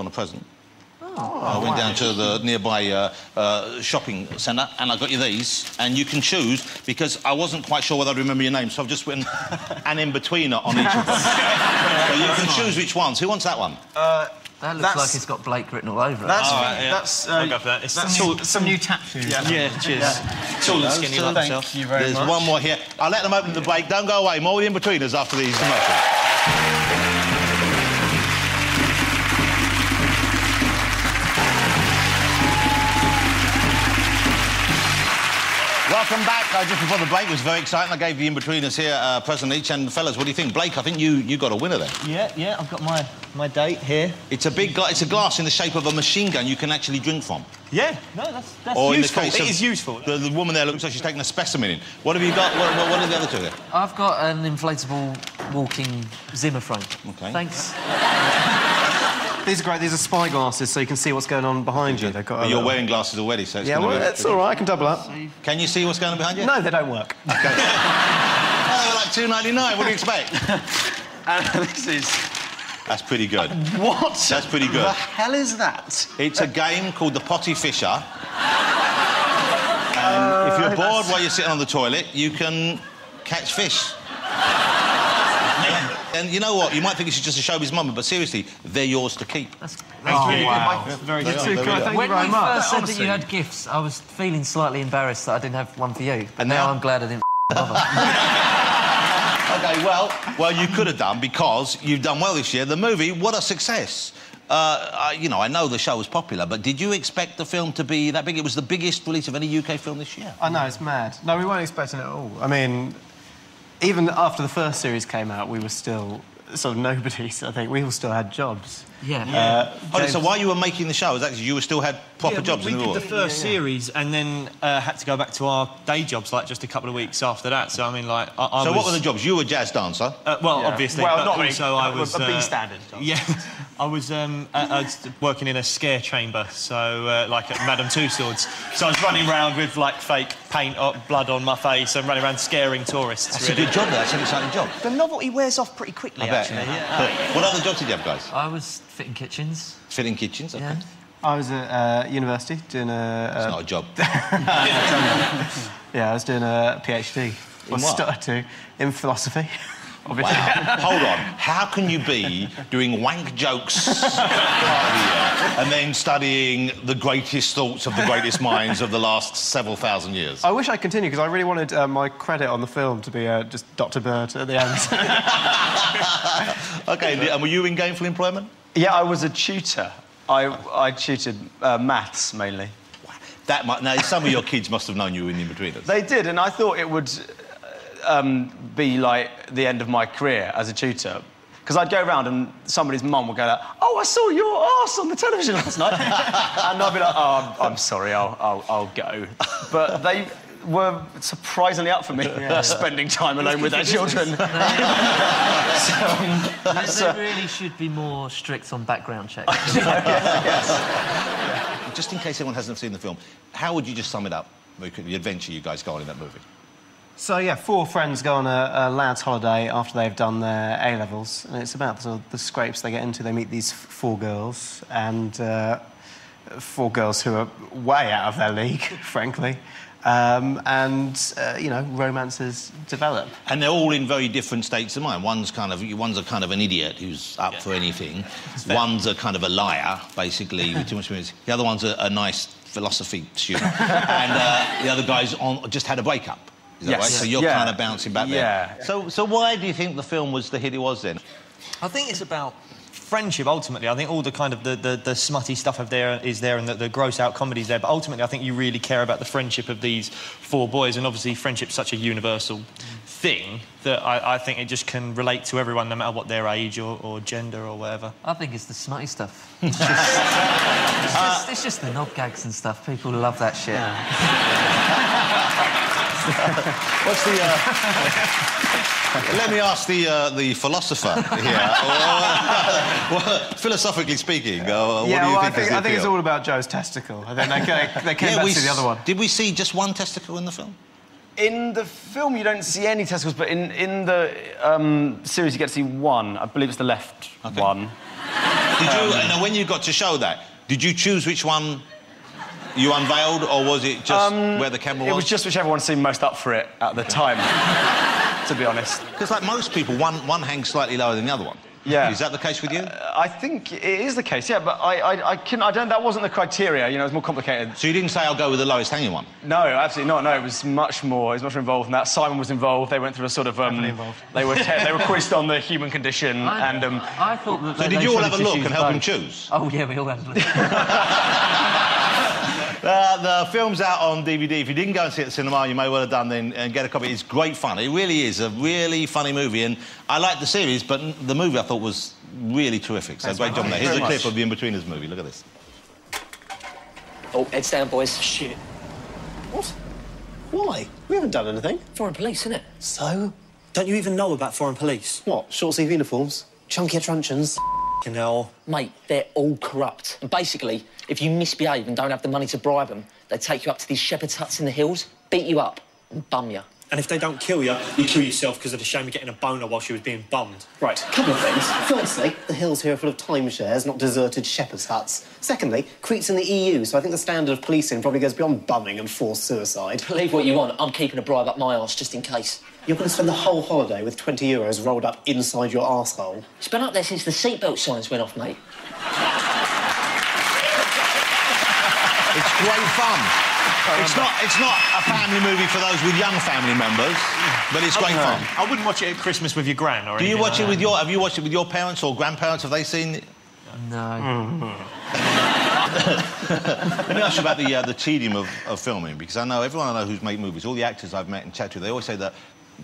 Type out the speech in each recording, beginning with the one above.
on a present. I went down to the nearby shopping centre and I got you these, and you can choose, because I wasn't quite sure whether I'd remember your name, so I've just written an in-betweener on each of them. So you can choose which ones. Who wants that one? That looks like it's got Blake written all over it. That's I'll go for that. It's some new tattoos. Yeah, cheers. Tall and skinny like myself. Thank you very much. There's one more here. I'll let them open the break. Don't go away. More in-betweeners after these commercials. Welcome back. Just before the break, it was very exciting. I gave the in-betweeners here a present each. And, fellas, what do you think? Blake, I think you got a winner there. Yeah, I've got my date here. It's a big it's a glass in the shape of a machine gun you can actually drink from. Yeah, no, that's or useful. In the case it is useful. The woman there looks like she's taking a specimen in. What have you got? What are the other two here? I've got an inflatable walking Zimmer frame. OK. Thanks. These are great. These are spy glasses, so you can see what's going on behind you. They've got. But you're wearing glasses already, so it's yeah, well, that's all right. I can double up. Can you see what's going on behind you? No, they don't work. OK. Oh, they're like $2.99. What do you expect? This is. That's pretty good. What? That's pretty good. The hell is that? It's a game called the Potty Fisher. And if you're bored while you're sitting on the toilet, you can catch fish. And you know what? You might think it's just a showbiz moment, but seriously, they're yours to keep. That's really wow. good. Very good. Thank you when very you much. first said that you had gifts, I was feeling slightly embarrassed that I didn't have one for you. But And now now? I'm glad I didn't bother. OK, well, you could have done, because you've done well this year. The movie, what a success. You know, I know the show was popular, but did you expect the film to be that big? It was the biggest release of any UK film this year. I know, it's mad. No, we weren't expecting it at all. I mean, even after the first series came out, we were still sort of nobodies, I think. We all still had jobs. Yeah. So while you were making the show, was actually you still had proper jobs we in the did war? the first series and then had to go back to our day jobs, like, just a couple of weeks after that. So, I mean, like, I So was... what were the jobs? You were a jazz dancer? Well, obviously, well, but not really. also I was... A B standard. Yeah, I was working in a scare chamber, so, like, at Madame Tussauds. So I was running around with, like, fake paint or blood on my face and running around scaring tourists, That's really. a good job, though. That's an exciting job. The novelty wears off pretty quickly, I bet. actually. Yeah. What other jobs did you have, guys? I was fitting kitchens. Fitting kitchens, OK. Yeah. I was at university doing It's not a job. Yeah, I was doing a PhD. In what? In philosophy, obviously. Wow. Hold on. How can you be doing wank jokes part of the year and then studying the greatest thoughts of the greatest minds of the last several thousand years? I wish I continued, because I really wanted my credit on the film to be just Dr. Bird at the end. OK, and were you in gainful employment? Yeah, I was a tutor. I tutored maths, mainly. Now, some of your kids must have known you were in betweeners. They did, and I thought it would be, like, the end of my career as a tutor. Because I'd go around and somebody's mum would go like, "Oh, I saw your arse on the television last night." And I'd be like, "Oh, I'm sorry, I'll go." But they were surprisingly up for me spending time alone with their children. They really should be more strict on background checks. Just in case anyone hasn't seen the film, how would you just sum it up very quickly, the adventure you guys go on in that movie? So, yeah, 4 friends go on a lad's holiday after they've done their A-levels, and it's about the scrapes they get into. They meet these 4 girls, and 4 girls who are way out of their league, frankly. You know, romances develop. And they're all in very different states of mind. One's a kind of an idiot who's up for anything. One's a kind of a liar, basically, with too much experience. The other one's a nice philosophy student. And the other guy's just had a breakup. Is that right? So you're kind of bouncing back there. So why do you think the film was the hit it was then? I think it's about friendship, ultimately. I think all the kind of the smutty stuff is there and the gross-out comedy's there, but ultimately I think you really care about the friendship of these 4 boys, and obviously friendship's such a universal thing that I think it just can relate to everyone, no matter what their age or gender or whatever. I think it's the smutty stuff. It's just the knob gags and stuff. People love that shit. What's the... Let me ask the philosopher here. Philosophically speaking, what do you think is the appeal? I think it's all about Joe's testicle. I think they came back to the other one. Did we see just one testicle in the film? In the film, you don't see any testicles, but in the series, you get to see one. I believe it's the left one. Did you? And when you got to show that, did you choose which one you unveiled, or was it just where the camera was? It was just whichever one seemed most up for it at the time, to be honest. Because, like most people, one hangs slightly lower than the other one. Yeah. Is that the case with you? I think it is the case, yeah, but I don't... That wasn't the criteria, you know, it was more complicated. So you didn't say, I'll go with the lowest hanging one? No, absolutely not, no, it was much more involved than that. Simon was involved, they went through a sort of... involved. They were quizzed on the human condition, and... I thought that... So did you all have a look and help him choose? Oh, yeah, we all had a look. The film's out on DVD. If you didn't go and see it at the cinema, you may well have done then and get a copy. It's great fun. It really is a really funny movie, and I like the series, but the movie I thought was really terrific. So great job there. Here's a clip of the In-Betweeners movie. Look at this. Oh, heads down, boys. Shit. What? Why? We haven't done anything. Foreign police, innit? So? Don't you even know about foreign police? What? Short sleeve uniforms? Chunkier truncheons? Fucking hell. Mate, they're all corrupt. And basically, if you misbehave and don't have the money to bribe them, they take you up to these shepherd's huts in the hills, beat you up and bum you. And if they don't kill you, you kill yourself because of the shame of getting a boner while she was being bummed. Right, a couple of things. Firstly, the hills here are full of timeshares, not deserted shepherd's huts. Secondly, Crete's in the EU, so I think the standard of policing probably goes beyond bumming and forced suicide. Believe what you want, I'm keeping a bribe up my arse just in case. You're going to spend the whole holiday with 20 euros rolled up inside your arsehole. It's been up there since the seatbelt signs went off, mate. It's great fun. It's not a family movie for those with young family members, but it's great fun. I wouldn't watch it at Christmas with your gran or anything. Do you watch it with your... Have you watched it with your parents or grandparents? Have they seen it? No. Let me ask you about the tedium of filming, because I know everyone I know who's made movies, all the actors I've met and chatted to, they always say that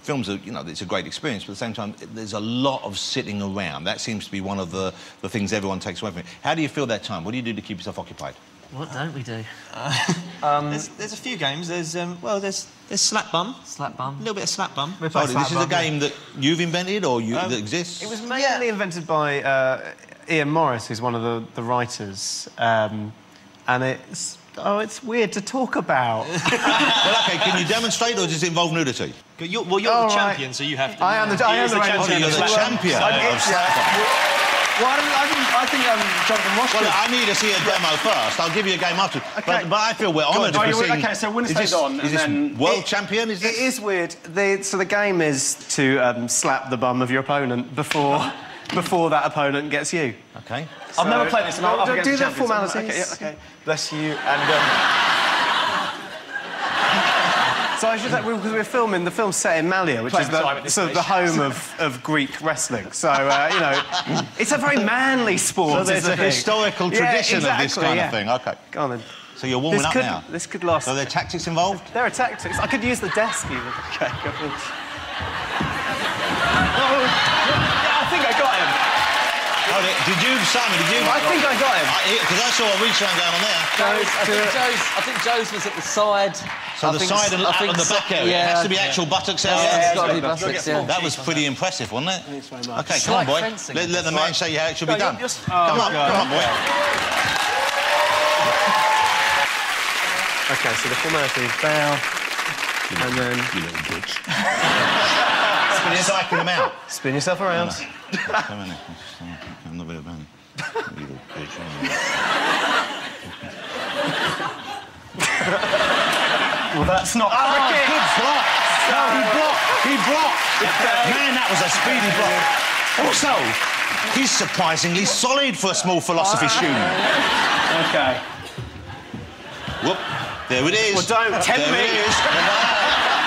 films are, you know, it's a great experience, but at the same time, there's a lot of sitting around. That seems to be one of the things everyone takes away from it. How do you feel that time? What do you do to keep yourself occupied? What don't we do? There's a few games. There's Slap Bum. Slap Bum. A little bit of Slap Bum. Oh, this is a game that you've invented or that exists? It was mainly invented by Ian Morris, who's one of the writers, and it's weird to talk about. Well, OK, can you demonstrate, or does it involve nudity? You're the champion, so you have to... I am the champion. You're the champion of Slap Bum. Well, I think Jonathan Ross... Well, I need to see a demo first. I'll give you a game after. Okay. But I feel we're honoured to see... OK, so winner stays on, Is this world champion? Is this... It is weird. So the game is to slap the bum of your opponent before that opponent gets you. OK. I've never played this, and I'll do the formalities. OK. Bless you, and... So I should say, because we're filming, the film's set in Malia, which is the home of Greek wrestling. So, you know, it's a very manly sport. So there's a historical tradition of this kind of thing. OK. Go on then. So you're warming up now? This could last... So there are tactics involved? There are tactics. I could use the desk even. OK, go on. I think I got him. Oh, Simon, did you... I think I got him. Because I saw a reach around going on there. I think Joe's was at the side. So the side and the back area. Yeah, it has to be actual buttocks area. Yeah, it's got to be buttocks, yeah. That was pretty impressive, wasn't it? Thanks very much. OK, It's come on, like boy. fencing. Let the man show you how it should be done. Come on, boy. OK, so the formality is bow, and then... You little bitch. Cycling them out. Spin yourself around. Come on, I'm not very bad. You little bitch. Well, that's not... Oh, good block! No, he blocked! Man, that was a speedy block. Also, he's surprisingly solid for a small philosophy student. OK. Whoop. There it is. Well, don't tempt me. There it is.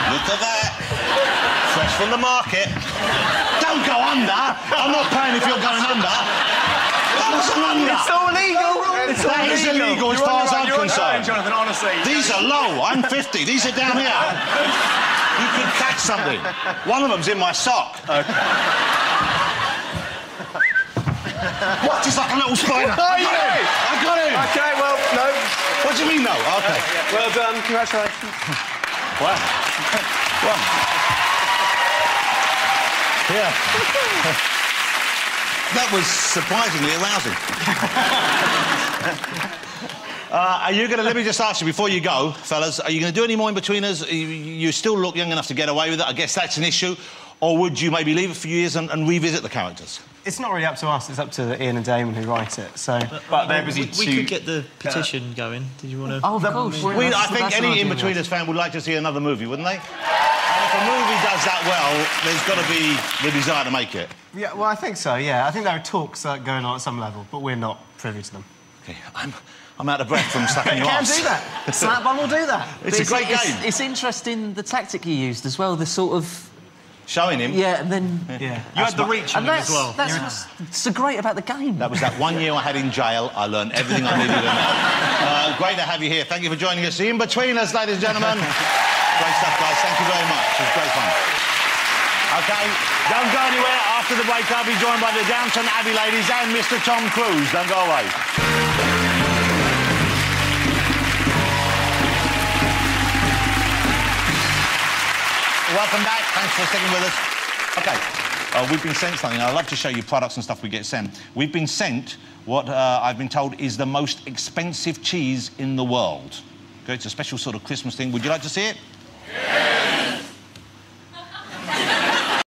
Look at that. Fresh from the market. Don't go under. I'm not paying if you're going under. What's under? It's all legal. That is illegal as far as I'm concerned. Jonathan, honestly. These are low. I'm 50. These are down here. You could catch something. One of them's in my sock. Okay. What? He's like a little spider. Oh, yeah. I got him. OK, well, no. What do you mean, no? OK. Well done. Congratulations. Wow. Wow. Yeah. That was surprisingly arousing. Are you going to... Let me just ask you, before you go, fellas, are you going to do any more in between us? You still look young enough to get away with it. I guess that's an issue. Or would you maybe leave it for a few years and revisit the characters? It's not really up to us. It's up to Ian and Damon who write it. So, but they're busy we could get the petition going. Did you want to? Oh, of course. I think any In-Betweeners fan would like to see another movie, wouldn't they? And if a movie does that well, there's got to be the desire to make it. Yeah, well, I think so. Yeah, I think there are talks going on at some level, but we're not privy to them. Okay, I'm out of breath from sucking your Can arse. do that. Slapbun will do that. It's a great game. It's interesting the tactic you used as well. The sort of. Showing him. Yeah, and then... Yeah. You had the reach on him as well. That's what's so great about the game. That was that 1 year I had in jail. I learned everything I needed to know. Great to have you here. Thank you for joining us. The In-Betweeners, ladies and gentlemen. Great stuff, guys. Thank you very much. It was great fun. OK, don't go anywhere. After the break, I'll be joined by the Downton Abbey ladies and Mr Tom Cruise. Don't go away. Welcome back. Thanks for sticking with us. OK, we've been sent something. I'd love to show you products and stuff we get sent. We've been sent what I've been told is the most expensive cheese in the world. OK, it's a special sort of Christmas thing. Would you like to see it? Yeah.